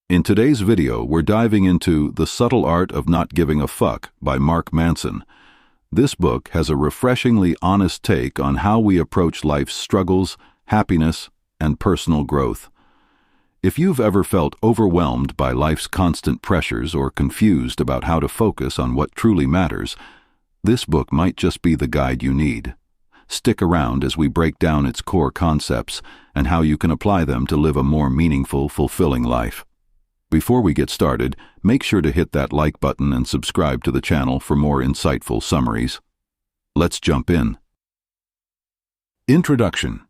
In today's video, we're diving into The Subtle Art of Not Giving a Fuck by Mark Manson. This book has a refreshingly honest take on how we approach life's struggles, happiness, and personal growth. If you've ever felt overwhelmed by life's constant pressures or confused about how to focus on what truly matters, this book might just be the guide you need. Stick around as we break down its core concepts and how you can apply them to live a more meaningful, fulfilling life. Before we get started, make sure to hit that like button and subscribe to the channel for more insightful summaries. Let's jump in. Introduction.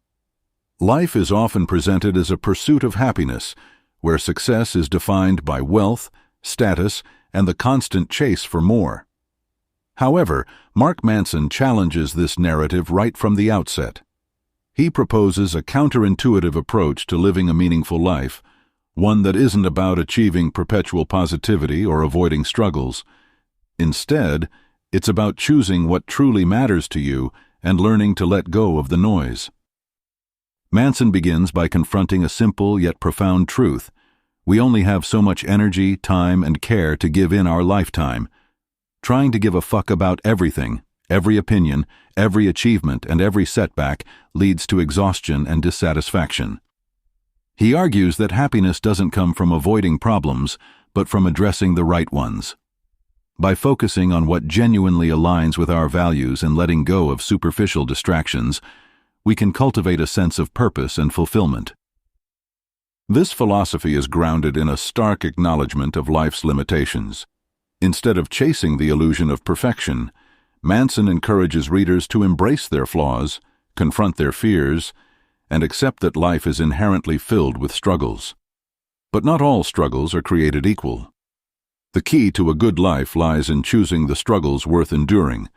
Life is often presented as a pursuit of happiness, where success is defined by wealth, status, and the constant chase for more. However, Mark Manson challenges this narrative right from the outset. He proposes a counterintuitive approach to living a meaningful life, one that isn't about achieving perpetual positivity or avoiding struggles. Instead, it's about choosing what truly matters to you and learning to let go of the noise. Manson begins by confronting a simple yet profound truth. We only have so much energy, time, and care to give in our lifetime. Trying to give a fuck about everything, every opinion, every achievement, and every setback leads to exhaustion and dissatisfaction. He argues that happiness doesn't come from avoiding problems, but from addressing the right ones. By focusing on what genuinely aligns with our values and letting go of superficial distractions, we can cultivate a sense of purpose and fulfillment. This philosophy is grounded in a stark acknowledgement of life's limitations. Instead of chasing the illusion of perfection, Manson encourages readers to embrace their flaws, confront their fears, and accept that life is inherently filled with struggles. But not all struggles are created equal. The key to a good life lies in choosing the struggles worth enduring,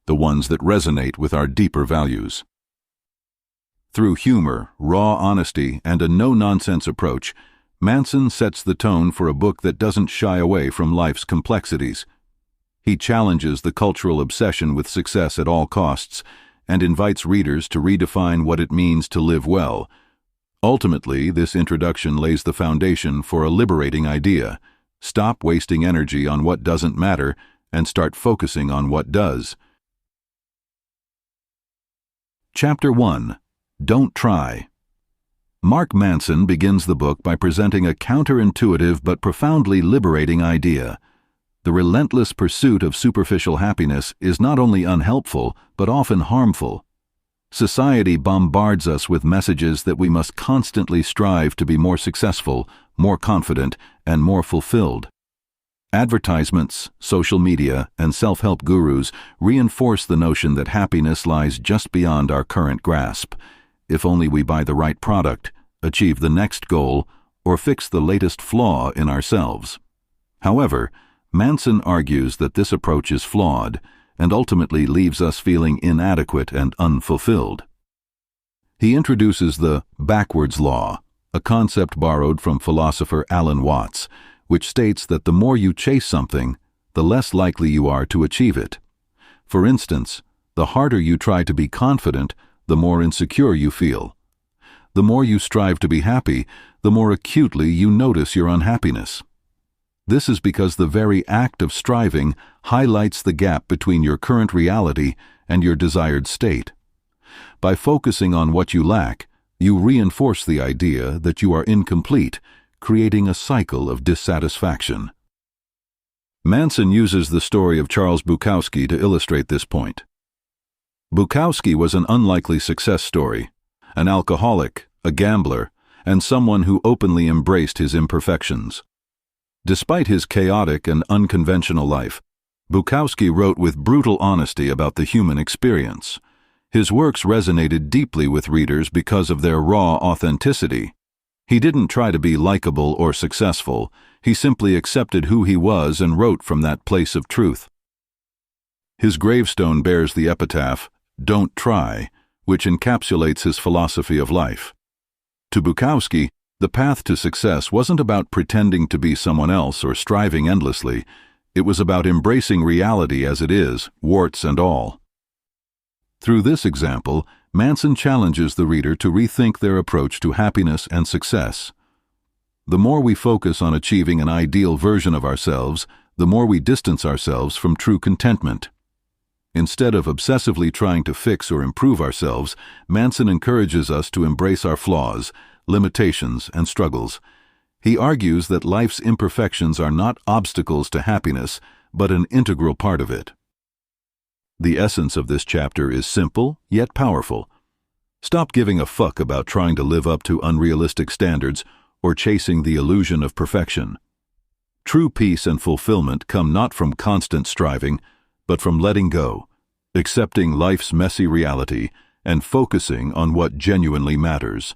the ones that resonate with our deeper values. Through humor, raw honesty, and a no-nonsense approach, Manson sets the tone for a book that doesn't shy away from life's complexities. He challenges the cultural obsession with success at all costs and invites readers to redefine what it means to live well. Ultimately, this introduction lays the foundation for a liberating idea. Stop wasting energy on what doesn't matter and start focusing on what does. Chapter 1. Don't Try. Mark Manson begins the book by presenting a counterintuitive but profoundly liberating idea. The relentless pursuit of superficial happiness is not only unhelpful, but often harmful. Society bombards us with messages that we must constantly strive to be more successful, more confident, and more fulfilled. Advertisements, social media, and self-help gurus reinforce the notion that happiness lies just beyond our current grasp. If only we buy the right product, achieve the next goal, or fix the latest flaw in ourselves. However, Manson argues that this approach is flawed and ultimately leaves us feeling inadequate and unfulfilled. He introduces the backwards law, a concept borrowed from philosopher Alan Watts, which states that the more you chase something, the less likely you are to achieve it. For instance, the harder you try to be confident, the more insecure you feel. The more you strive to be happy, the more acutely you notice your unhappiness. This is because the very act of striving highlights the gap between your current reality and your desired state. By focusing on what you lack, you reinforce the idea that you are incomplete, creating a cycle of dissatisfaction. Manson uses the story of Charles Bukowski to illustrate this point. Bukowski was an unlikely success story, an alcoholic, a gambler, and someone who openly embraced his imperfections. Despite his chaotic and unconventional life, Bukowski wrote with brutal honesty about the human experience. His works resonated deeply with readers because of their raw authenticity. He didn't try to be likable or successful. He simply accepted who he was and wrote from that place of truth. His gravestone bears the epitaph, "Don't Try," which encapsulates his philosophy of life. To Bukowski, the path to success wasn't about pretending to be someone else or striving endlessly. It was about embracing reality as it is, warts and all. Through this example, Manson challenges the reader to rethink their approach to happiness and success. The more we focus on achieving an ideal version of ourselves, the more we distance ourselves from true contentment. Instead of obsessively trying to fix or improve ourselves, Manson encourages us to embrace our flaws, limitations, and struggles. He argues that life's imperfections are not obstacles to happiness, but an integral part of it. The essence of this chapter is simple, yet powerful. Stop giving a fuck about trying to live up to unrealistic standards or chasing the illusion of perfection. True peace and fulfillment come not from constant striving, but from letting go, accepting life's messy reality, and focusing on what genuinely matters.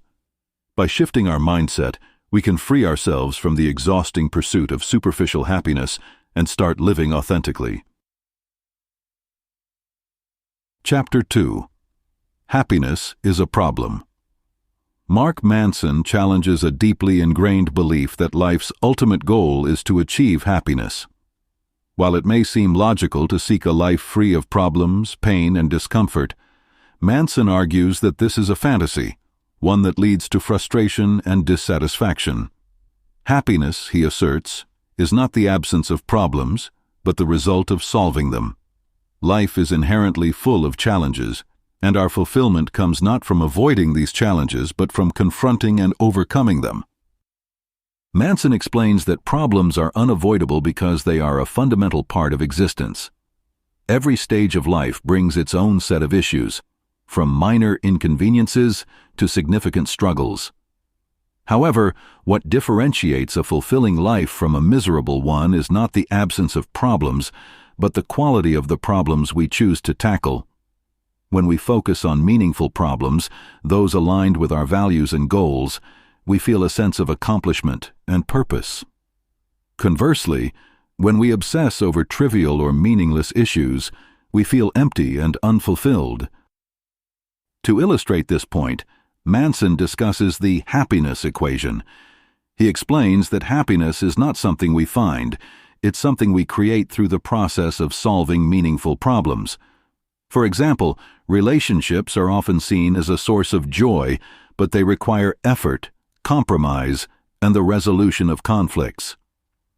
By shifting our mindset, we can free ourselves from the exhausting pursuit of superficial happiness and start living authentically. Chapter 2. Happiness is a problem. Mark Manson challenges a deeply ingrained belief that life's ultimate goal is to achieve happiness. While it may seem logical to seek a life free of problems, pain, and discomfort, Manson argues that this is a fantasy, one that leads to frustration and dissatisfaction. Happiness, he asserts, is not the absence of problems, but the result of solving them. Life is inherently full of challenges, and our fulfillment comes not from avoiding these challenges, but from confronting and overcoming them. Manson explains that problems are unavoidable because they are a fundamental part of existence. Every stage of life brings its own set of issues, from minor inconveniences to significant struggles. However, what differentiates a fulfilling life from a miserable one is not the absence of problems, but the quality of the problems we choose to tackle. When we focus on meaningful problems, those aligned with our values and goals, we feel a sense of accomplishment and purpose. Conversely, when we obsess over trivial or meaningless issues, we feel empty and unfulfilled. To illustrate this point, Manson discusses the happiness equation. He explains that happiness is not something we find, it's something we create through the process of solving meaningful problems. For example, relationships are often seen as a source of joy, but they require effort, compromise, and the resolution of conflicts.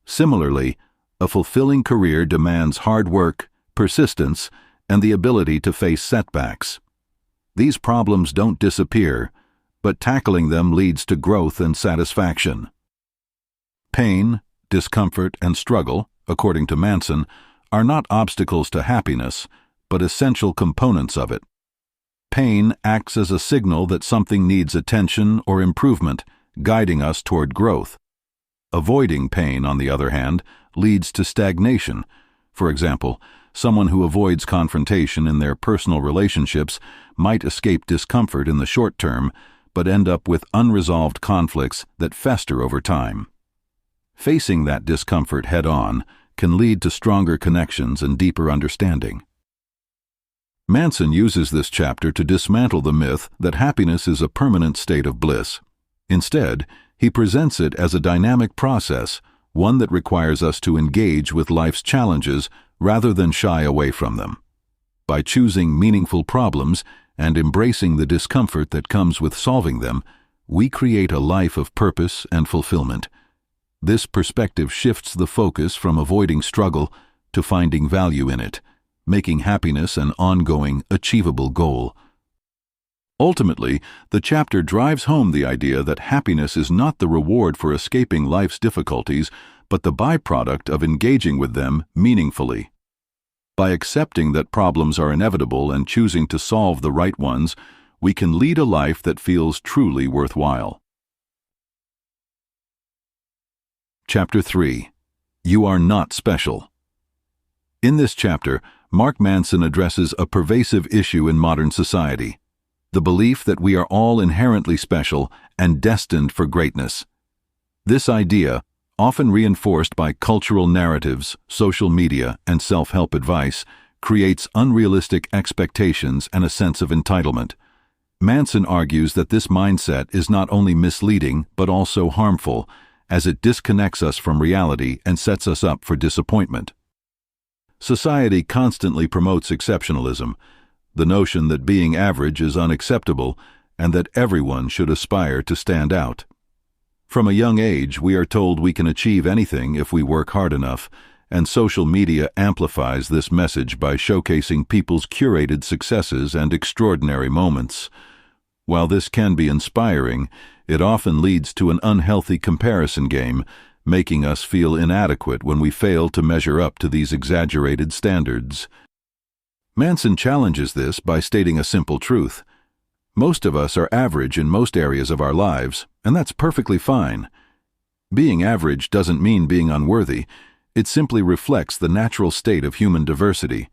Similarly, a fulfilling career demands hard work, persistence, and the ability to face setbacks. These problems don't disappear, but tackling them leads to growth and satisfaction. Pain, discomfort, and struggle, according to Manson, are not obstacles to happiness, but essential components of it. Pain acts as a signal that something needs attention or improvement, guiding us toward growth. Avoiding pain, on the other hand, leads to stagnation. For example, someone who avoids confrontation in their personal relationships might escape discomfort in the short term, but end up with unresolved conflicts that fester over time. Facing that discomfort head-on can lead to stronger connections and deeper understanding. Manson uses this chapter to dismantle the myth that happiness is a permanent state of bliss. Instead, he presents it as a dynamic process, one that requires us to engage with life's challenges rather than shy away from them. By choosing meaningful problems and embracing the discomfort that comes with solving them, we create a life of purpose and fulfillment. This perspective shifts the focus from avoiding struggle to finding value in it, making happiness an ongoing, achievable goal. Ultimately, the chapter drives home the idea that happiness is not the reward for escaping life's difficulties, but the byproduct of engaging with them meaningfully. By accepting that problems are inevitable and choosing to solve the right ones, we can lead a life that feels truly worthwhile. Chapter 3. You are not special. In this chapter, Mark Manson addresses a pervasive issue in modern society: the belief that we are all inherently special and destined for greatness. This idea, often reinforced by cultural narratives, social media, and self-help advice, creates unrealistic expectations and a sense of entitlement. Manson argues that this mindset is not only misleading but also harmful, as it disconnects us from reality and sets us up for disappointment. Society constantly promotes exceptionalism, the notion that being average is unacceptable and that everyone should aspire to stand out. From a young age, we are told we can achieve anything if we work hard enough, and social media amplifies this message by showcasing people's curated successes and extraordinary moments. While this can be inspiring, it often leads to an unhealthy comparison game, making us feel inadequate when we fail to measure up to these exaggerated standards. Manson challenges this by stating a simple truth. Most of us are average in most areas of our lives, and that's perfectly fine. Being average doesn't mean being unworthy. It simply reflects the natural state of human diversity.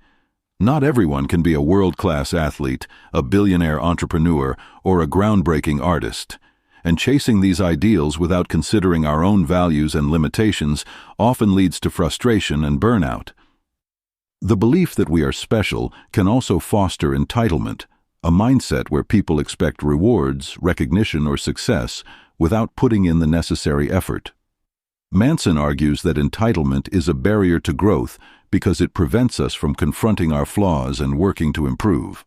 Not everyone can be a world-class athlete, a billionaire entrepreneur, or a groundbreaking artist. And chasing these ideals without considering our own values and limitations often leads to frustration and burnout. The belief that we are special can also foster entitlement, a mindset where people expect rewards, recognition, or success without putting in the necessary effort. Manson argues that entitlement is a barrier to growth because it prevents us from confronting our flaws and working to improve.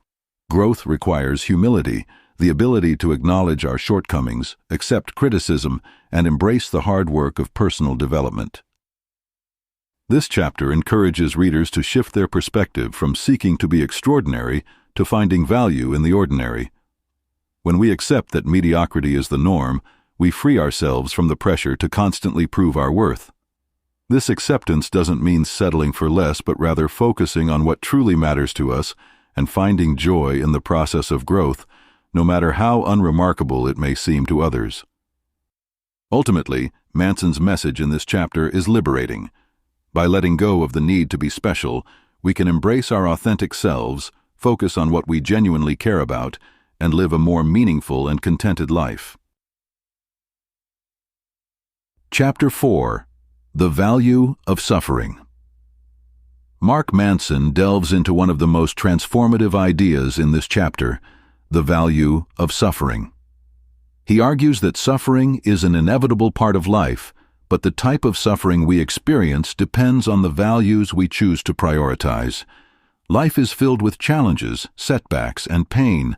Growth requires humility, the ability to acknowledge our shortcomings, accept criticism, and embrace the hard work of personal development. This chapter encourages readers to shift their perspective from seeking to be extraordinary to finding value in the ordinary. When we accept that mediocrity is the norm, we free ourselves from the pressure to constantly prove our worth. This acceptance doesn't mean settling for less, but rather focusing on what truly matters to us and finding joy in the process of growth, no matter how unremarkable it may seem to others. Ultimately, Manson's message in this chapter is liberating. By letting go of the need to be special, we can embrace our authentic selves, focus on what we genuinely care about, and live a more meaningful and contented life. Chapter 4: The Value of Suffering. Mark Manson delves into one of the most transformative ideas in this chapter, the value of suffering. He argues that suffering is an inevitable part of life, but the type of suffering we experience depends on the values we choose to prioritize. Life is filled with challenges, setbacks, and pain,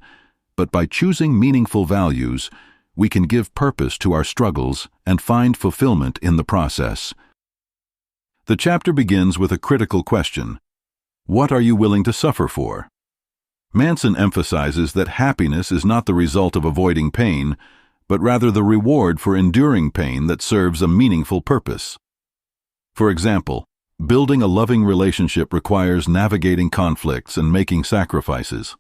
but by choosing meaningful values, we can give purpose to our struggles and find fulfillment in the process. The chapter begins with a critical question: what are you willing to suffer for? Manson emphasizes that happiness is not the result of avoiding pain, but rather the reward for enduring pain that serves a meaningful purpose. For example, building a loving relationship requires navigating conflicts and making sacrifices.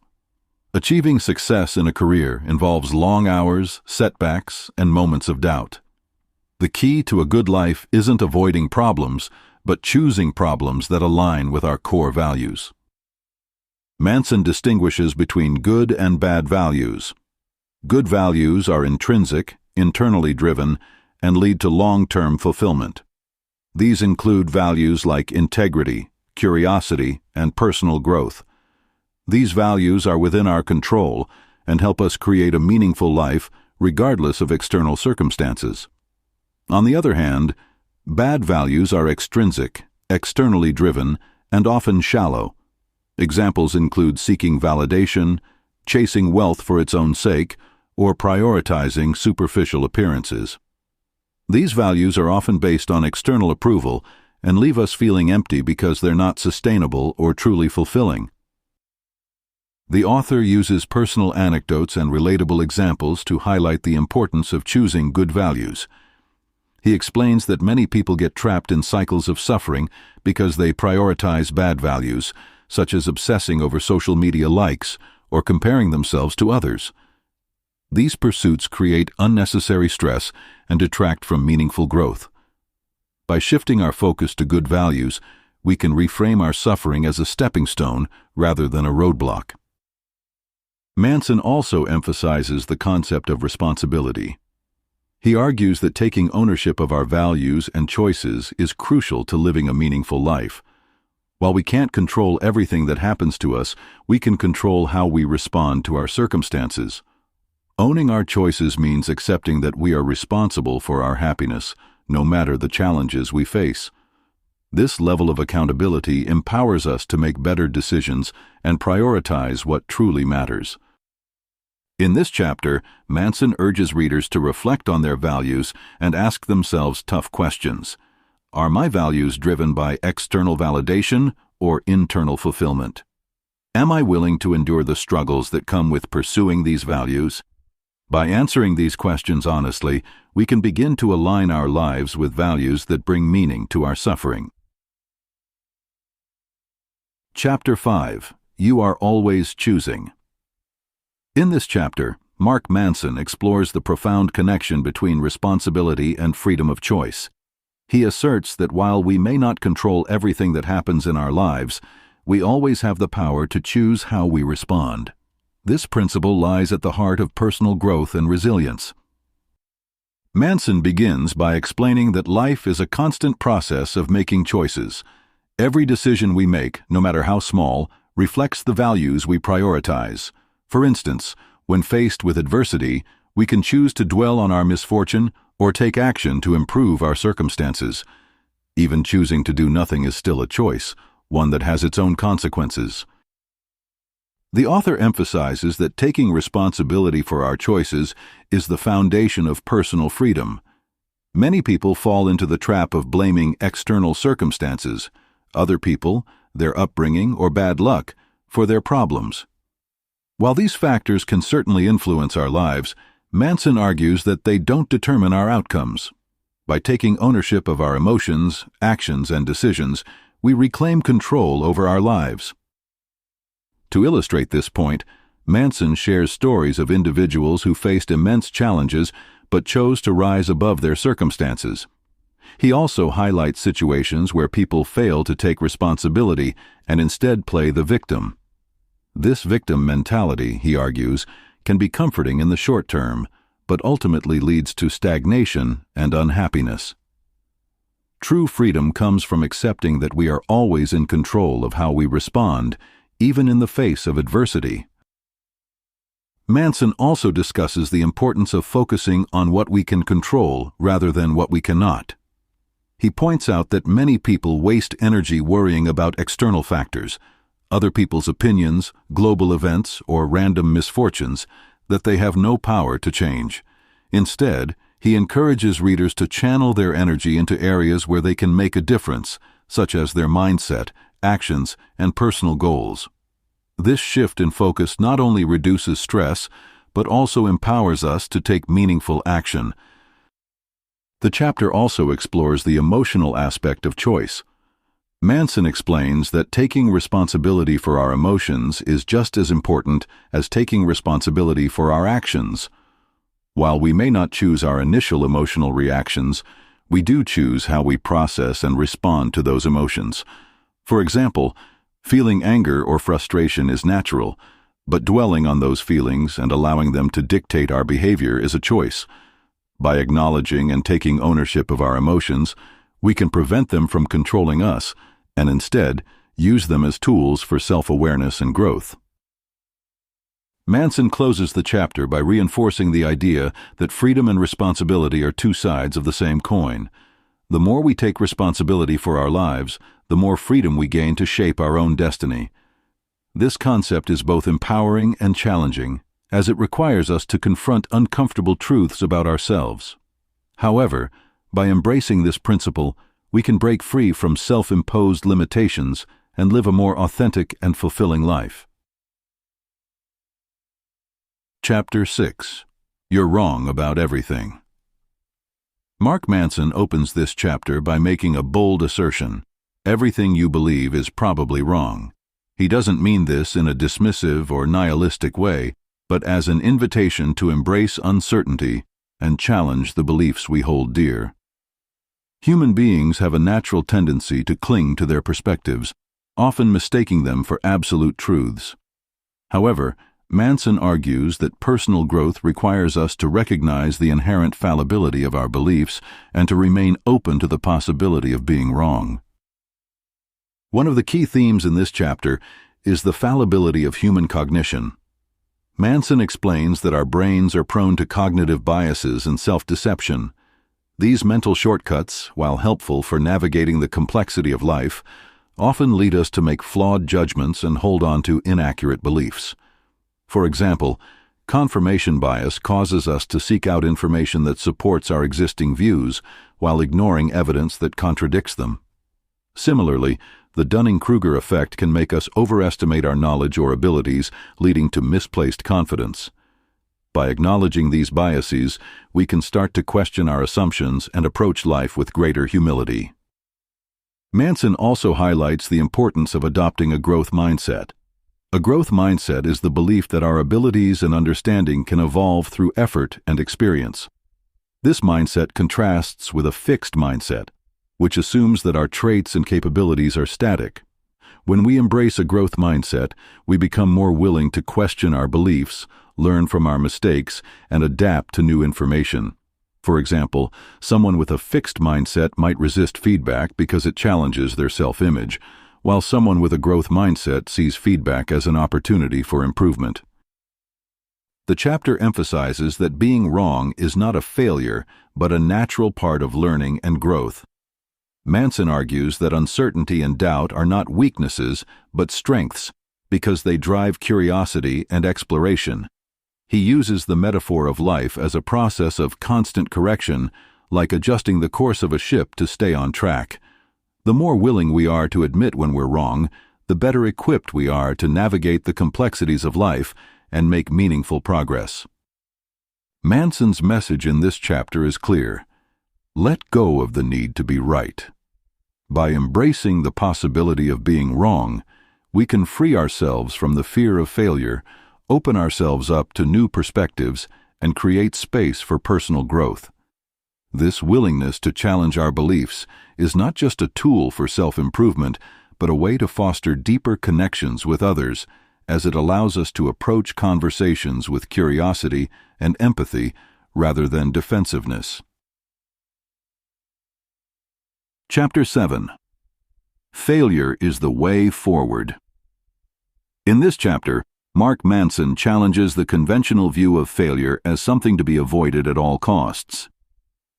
Achieving success in a career involves long hours, setbacks, and moments of doubt. The key to a good life isn't avoiding problems, but choosing problems that align with our core values. Manson distinguishes between good and bad values. Good values are intrinsic, internally driven, and lead to long-term fulfillment. These include values like integrity, curiosity, and personal growth. These values are within our control and help us create a meaningful life regardless of external circumstances. On the other hand, bad values are extrinsic, externally driven, and often shallow. Examples include seeking validation, chasing wealth for its own sake, or prioritizing superficial appearances. These values are often based on external approval and leave us feeling empty because they're not sustainable or truly fulfilling. The author uses personal anecdotes and relatable examples to highlight the importance of choosing good values. He explains that many people get trapped in cycles of suffering because they prioritize bad values, such as obsessing over social media likes or comparing themselves to others. These pursuits create unnecessary stress and detract from meaningful growth. By shifting our focus to good values, we can reframe our suffering as a stepping stone rather than a roadblock. Manson also emphasizes the concept of responsibility. He argues that taking ownership of our values and choices is crucial to living a meaningful life. While we can't control everything that happens to us, we can control how we respond to our circumstances. Owning our choices means accepting that we are responsible for our happiness, no matter the challenges we face. This level of accountability empowers us to make better decisions and prioritize what truly matters. In this chapter, Manson urges readers to reflect on their values and ask themselves tough questions. Are my values driven by external validation or internal fulfillment? Am I willing to endure the struggles that come with pursuing these values? By answering these questions honestly, we can begin to align our lives with values that bring meaning to our suffering. Chapter 5. You are always choosing. In this chapter, Mark Manson explores the profound connection between responsibility and freedom of choice. He asserts that while we may not control everything that happens in our lives, we always have the power to choose how we respond. This principle lies at the heart of personal growth and resilience. Manson begins by explaining that life is a constant process of making choices. Every decision we make, no matter how small, reflects the values we prioritize. For instance, when faced with adversity, we can choose to dwell on our misfortune or take action to improve our circumstances. Even choosing to do nothing is still a choice, one that has its own consequences. The author emphasizes that taking responsibility for our choices is the foundation of personal freedom. Many people fall into the trap of blaming external circumstances, other people, their upbringing, or bad luck, for their problems. While these factors can certainly influence our lives, Manson argues that they don't determine our outcomes. By taking ownership of our emotions, actions, and decisions, we reclaim control over our lives. To illustrate this point, Manson shares stories of individuals who faced immense challenges but chose to rise above their circumstances. He also highlights situations where people fail to take responsibility and instead play the victim. This victim mentality, he argues, can be comforting in the short term, but ultimately leads to stagnation and unhappiness. True freedom comes from accepting that we are always in control of how we respond, even in the face of adversity. Manson also discusses the importance of focusing on what we can control rather than what we cannot. He points out that many people waste energy worrying about external factors, other people's opinions, global events, or random misfortunes that they have no power to change. Instead, he encourages readers to channel their energy into areas where they can make a difference, such as their mindset, actions, and personal goals. This shift in focus not only reduces stress, but also empowers us to take meaningful action. The chapter also explores the emotional aspect of choice. Manson explains that taking responsibility for our emotions is just as important as taking responsibility for our actions. While we may not choose our initial emotional reactions, we do choose how we process and respond to those emotions. For example, feeling anger or frustration is natural, but dwelling on those feelings and allowing them to dictate our behavior is a choice. By acknowledging and taking ownership of our emotions, we can prevent them from controlling us and instead use them as tools for self-awareness and growth. Manson closes the chapter by reinforcing the idea that freedom and responsibility are two sides of the same coin. The more we take responsibility for our lives, the more freedom we gain to shape our own destiny. This concept is both empowering and challenging, as it requires us to confront uncomfortable truths about ourselves. However, by embracing this principle, we can break free from self-imposed limitations and live a more authentic and fulfilling life. Chapter 6. You're wrong about everything. Mark Manson opens this chapter by making a bold assertion: everything you believe is probably wrong. He doesn't mean this in a dismissive or nihilistic way, but as an invitation to embrace uncertainty and challenge the beliefs we hold dear. Human beings have a natural tendency to cling to their perspectives, often mistaking them for absolute truths. However, Manson argues that personal growth requires us to recognize the inherent fallibility of our beliefs and to remain open to the possibility of being wrong. One of the key themes in this chapter is the fallibility of human cognition. Manson explains that our brains are prone to cognitive biases and self-deception. These mental shortcuts, while helpful for navigating the complexity of life, often lead us to make flawed judgments and hold on to inaccurate beliefs. For example, Confirmation bias causes us to seek out information that supports our existing views while ignoring evidence that contradicts them. Similarly, the Dunning-Kruger effect can make us overestimate our knowledge or abilities, leading to misplaced confidence. By acknowledging these biases, we can start to question our assumptions and approach life with greater humility. Manson also highlights the importance of adopting a growth mindset. A growth mindset is the belief that our abilities and understanding can evolve through effort and experience. This mindset contrasts with a fixed mindset, which assumes that our traits and capabilities are static. When we embrace a growth mindset, we become more willing to question our beliefs, learn from our mistakes, and adapt to new information. For example, someone with a fixed mindset might resist feedback because it challenges their self-image, while someone with a growth mindset sees feedback as an opportunity for improvement. The chapter emphasizes that being wrong is not a failure, but a natural part of learning and growth. Manson argues that uncertainty and doubt are not weaknesses, but strengths, because they drive curiosity and exploration. He uses the metaphor of life as a process of constant correction, like adjusting the course of a ship to stay on track. The more willing we are to admit when we're wrong, the better equipped we are to navigate the complexities of life and make meaningful progress. Manson's message in this chapter is clear. Let go of the need to be right. By embracing the possibility of being wrong, we can free ourselves from the fear of failure, open ourselves up to new perspectives, and create space for personal growth. This willingness to challenge our beliefs is not just a tool for self-improvement, but a way to foster deeper connections with others, as it allows us to approach conversations with curiosity and empathy rather than defensiveness. Chapter 7. Failure is the way forward. In this chapter, Mark Manson challenges the conventional view of failure as something to be avoided at all costs.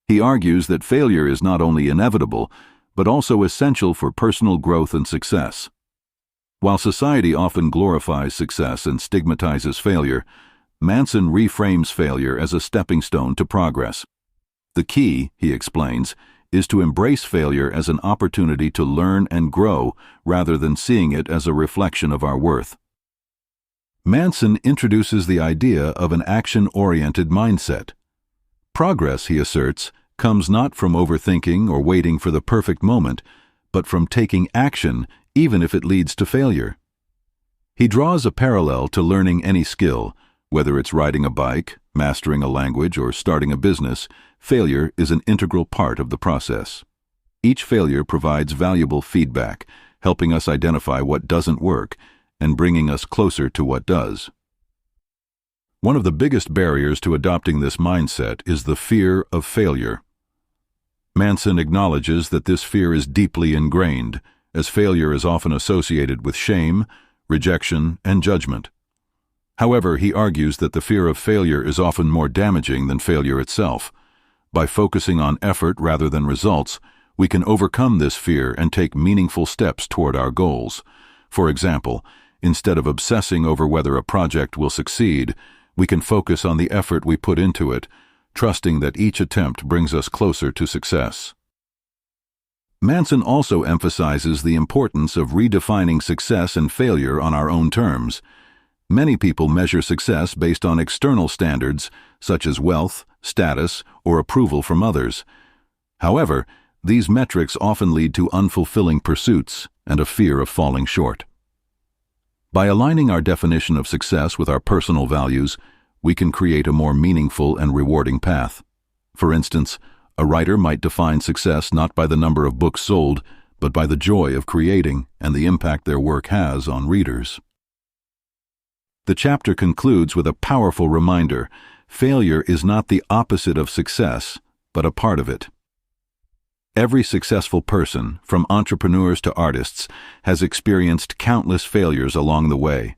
He argues that failure is not only inevitable, but also essential for personal growth and success. While society often glorifies success and stigmatizes failure, Manson reframes failure as a stepping stone to progress. The key, he explains, is to embrace failure as an opportunity to learn and grow rather than seeing it as a reflection of our worth. Manson introduces the idea of an action-oriented mindset. Progress, he asserts, comes not from overthinking or waiting for the perfect moment, but from taking action even if it leads to failure. He draws a parallel to learning any skill, whether it's riding a bike, mastering a language, or starting a business. Failure is an integral part of the process. Each failure provides valuable feedback, helping us identify what doesn't work and bringing us closer to what does. One of the biggest barriers to adopting this mindset is the fear of failure. Manson acknowledges that this fear is deeply ingrained, as failure is often associated with shame, rejection, and judgment. However, he argues that the fear of failure is often more damaging than failure itself. By focusing on effort rather than results, we can overcome this fear and take meaningful steps toward our goals. For example, instead of obsessing over whether a project will succeed, we can focus on the effort we put into it, trusting that each attempt brings us closer to success. Manson also emphasizes the importance of redefining success and failure on our own terms. Many people measure success based on external standards, such as wealth, status, or approval from others. However, these metrics often lead to unfulfilling pursuits and a fear of falling short. By aligning our definition of success with our personal values, we can create a more meaningful and rewarding path. For instance, a writer might define success not by the number of books sold, but by the joy of creating and the impact their work has on readers. The chapter concludes with a powerful reminder: failure is not the opposite of success, but a part of it. Every successful person, from entrepreneurs to artists, has experienced countless failures along the way.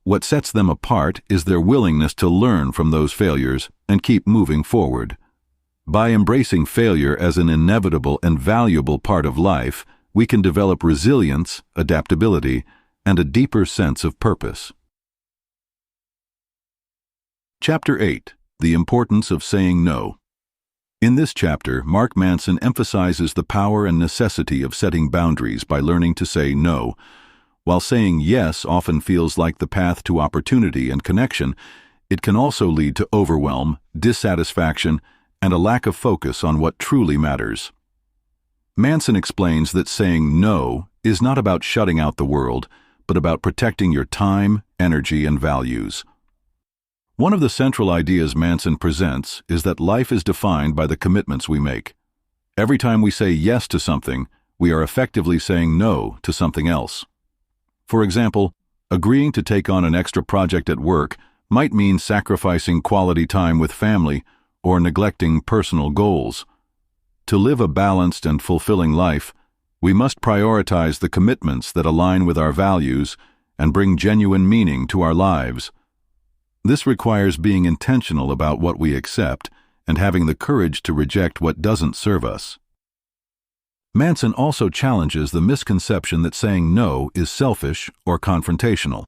What sets them apart is their willingness to learn from those failures and keep moving forward. By embracing failure as an inevitable and valuable part of life, we can develop resilience, adaptability, and a deeper sense of purpose. Chapter 8. The Importance of Saying No. In this chapter, Mark Manson emphasizes the power and necessity of setting boundaries by learning to say no. While saying yes often feels like the path to opportunity and connection, it can also lead to overwhelm, dissatisfaction, and a lack of focus on what truly matters. Manson explains that saying no is not about shutting out the world, but about protecting your time, energy, and values. One of the central ideas Manson presents is that life is defined by the commitments we make. Every time we say yes to something, we are effectively saying no to something else. For example, agreeing to take on an extra project at work might mean sacrificing quality time with family or neglecting personal goals. To live a balanced and fulfilling life, we must prioritize the commitments that align with our values and bring genuine meaning to our lives. This requires being intentional about what we accept and having the courage to reject what doesn't serve us. Manson also challenges the misconception that saying no is selfish or confrontational.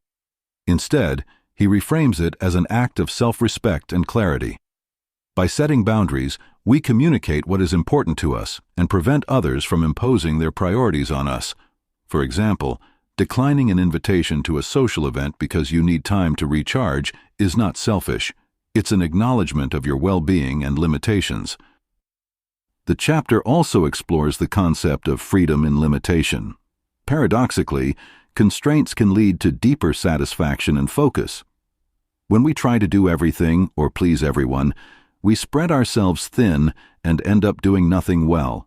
Instead, he reframes it as an act of self-respect and clarity. By setting boundaries, we communicate what is important to us and prevent others from imposing their priorities on us. For example, declining an invitation to a social event because you need time to recharge is not selfish. It's an acknowledgement of your well-being and limitations. The chapter also explores the concept of freedom in limitation. Paradoxically, constraints can lead to deeper satisfaction and focus. When we try to do everything or please everyone, we spread ourselves thin and end up doing nothing well.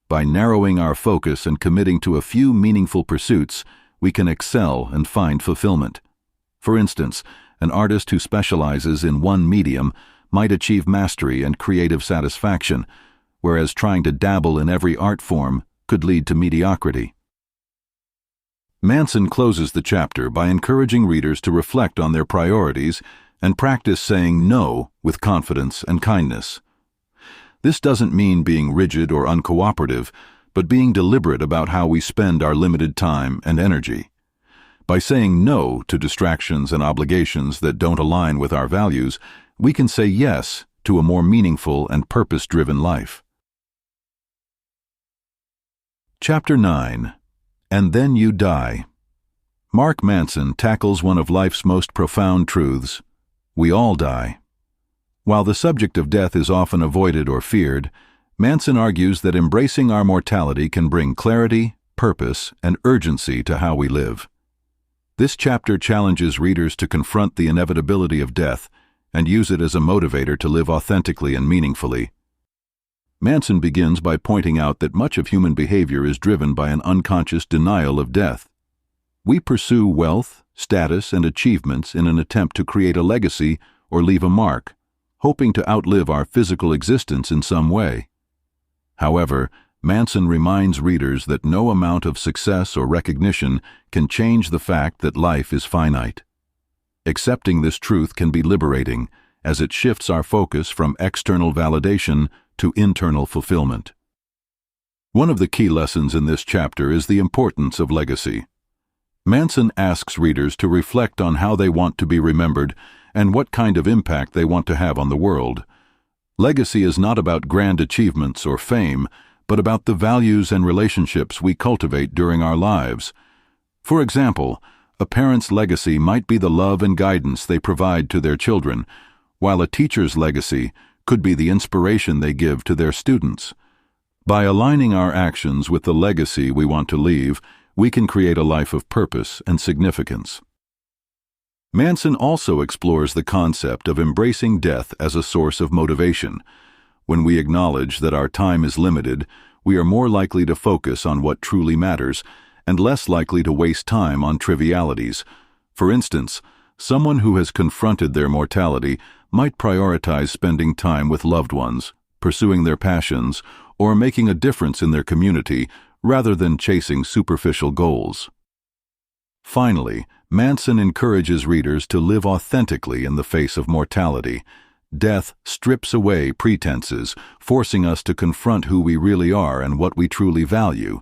By narrowing our focus and committing to a few meaningful pursuits, we can excel and find fulfillment. For instance, an artist who specializes in one medium might achieve mastery and creative satisfaction, whereas trying to dabble in every art form could lead to mediocrity. Manson closes the chapter by encouraging readers to reflect on their priorities and practice saying no with confidence and kindness. This doesn't mean being rigid or uncooperative, but being deliberate about how we spend our limited time and energy. By saying no to distractions and obligations that don't align with our values, we can say yes to a more meaningful and purpose-driven life. Chapter 9. And Then You Die. Mark Manson tackles one of life's most profound truths. We all die. While the subject of death is often avoided or feared, Manson argues that embracing our mortality can bring clarity, purpose, and urgency to how we live. This chapter challenges readers to confront the inevitability of death and use it as a motivator to live authentically and meaningfully. Manson begins by pointing out that much of human behavior is driven by an unconscious denial of death. We pursue wealth, status, and achievements in an attempt to create a legacy or leave a mark, hoping to outlive our physical existence in some way. However, Manson reminds readers that no amount of success or recognition can change the fact that life is finite. Accepting this truth can be liberating, as it shifts our focus from external validation to internal fulfillment. One of the key lessons in this chapter is the importance of legacy. Manson asks readers to reflect on how they want to be remembered and what kind of impact they want to have on the world. Legacy is not about grand achievements or fame, but about the values and relationships we cultivate during our lives. For example, a parent's legacy might be the love and guidance they provide to their children, while a teacher's legacy could be the inspiration they give to their students. By aligning our actions with the legacy we want to leave, we can create a life of purpose and significance. Manson also explores the concept of embracing death as a source of motivation. When we acknowledge that our time is limited, we are more likely to focus on what truly matters and less likely to waste time on trivialities. For instance, someone who has confronted their mortality might prioritize spending time with loved ones, pursuing their passions, or making a difference in their community rather than chasing superficial goals. Finally, Manson encourages readers to live authentically in the face of mortality. Death strips away pretenses, forcing us to confront who we really are and what we truly value.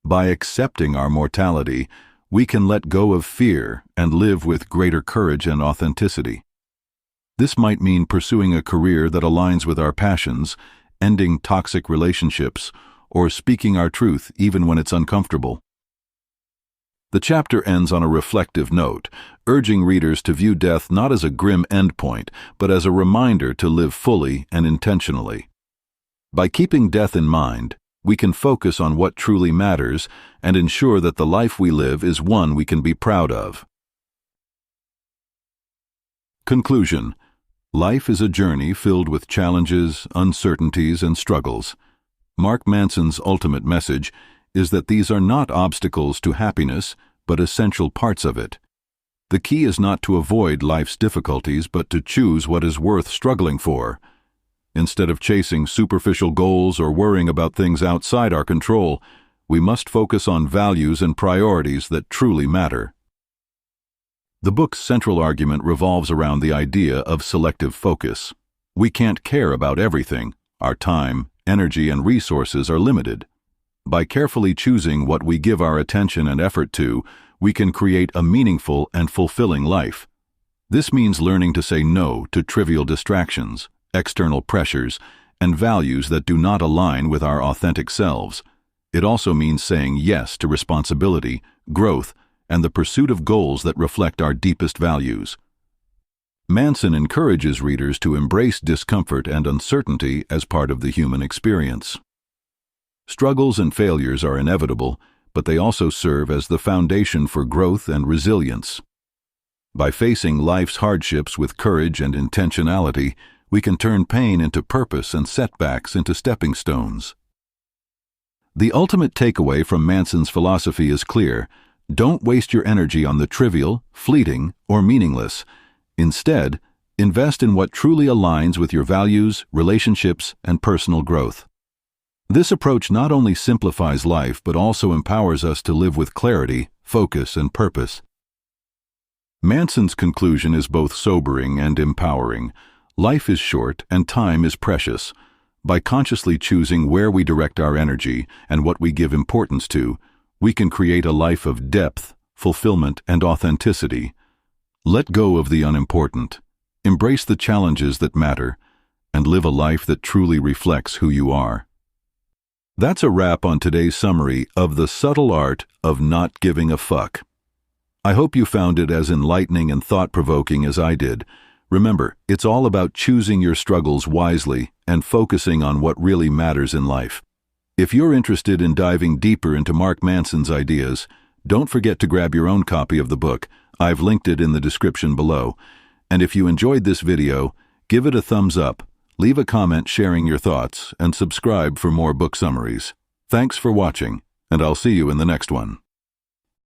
By accepting our mortality, we can let go of fear and live with greater courage and authenticity. This might mean pursuing a career that aligns with our passions, ending toxic relationships, or speaking our truth even when it's uncomfortable. The chapter ends on a reflective note, urging readers to view death not as a grim endpoint, but as a reminder to live fully and intentionally. By keeping death in mind, we can focus on what truly matters and ensure that the life we live is one we can be proud of. Conclusion. Life is a journey filled with challenges, uncertainties, and struggles. Mark Manson's ultimate message is that these are not obstacles to happiness, but essential parts of it. The key is not to avoid life's difficulties, but to choose what is worth struggling for. Instead of chasing superficial goals or worrying about things outside our control, we must focus on values and priorities that truly matter. The book's central argument revolves around the idea of selective focus. We can't care about everything. Our time, energy, and resources are limited. By carefully choosing what we give our attention and effort to, we can create a meaningful and fulfilling life. This means learning to say no to trivial distractions, external pressures, and values that do not align with our authentic selves. It also means saying yes to responsibility, growth, and the pursuit of goals that reflect our deepest values. Manson encourages readers to embrace discomfort and uncertainty as part of the human experience. Struggles and failures are inevitable, but they also serve as the foundation for growth and resilience. By facing life's hardships with courage and intentionality, we can turn pain into purpose and setbacks into stepping stones. The ultimate takeaway from Manson's philosophy is clear. Don't waste your energy on the trivial, fleeting, or meaningless. Instead, invest in what truly aligns with your values, relationships, and personal growth. This approach not only simplifies life but also empowers us to live with clarity, focus, and purpose. Manson's conclusion is both sobering and empowering. Life is short and time is precious. By consciously choosing where we direct our energy and what we give importance to, we can create a life of depth, fulfillment, and authenticity. Let go of the unimportant, embrace the challenges that matter, and live a life that truly reflects who you are. That's a wrap on today's summary of The Subtle Art of Not Giving a Fuck. I hope you found it as enlightening and thought-provoking as I did. Remember, it's all about choosing your struggles wisely and focusing on what really matters in life. If you're interested in diving deeper into Mark Manson's ideas, don't forget to grab your own copy of the book. I've linked it in the description below. And if you enjoyed this video, give it a thumbs up. Leave a comment sharing your thoughts, and subscribe for more book summaries. Thanks for watching, and I'll see you in the next one.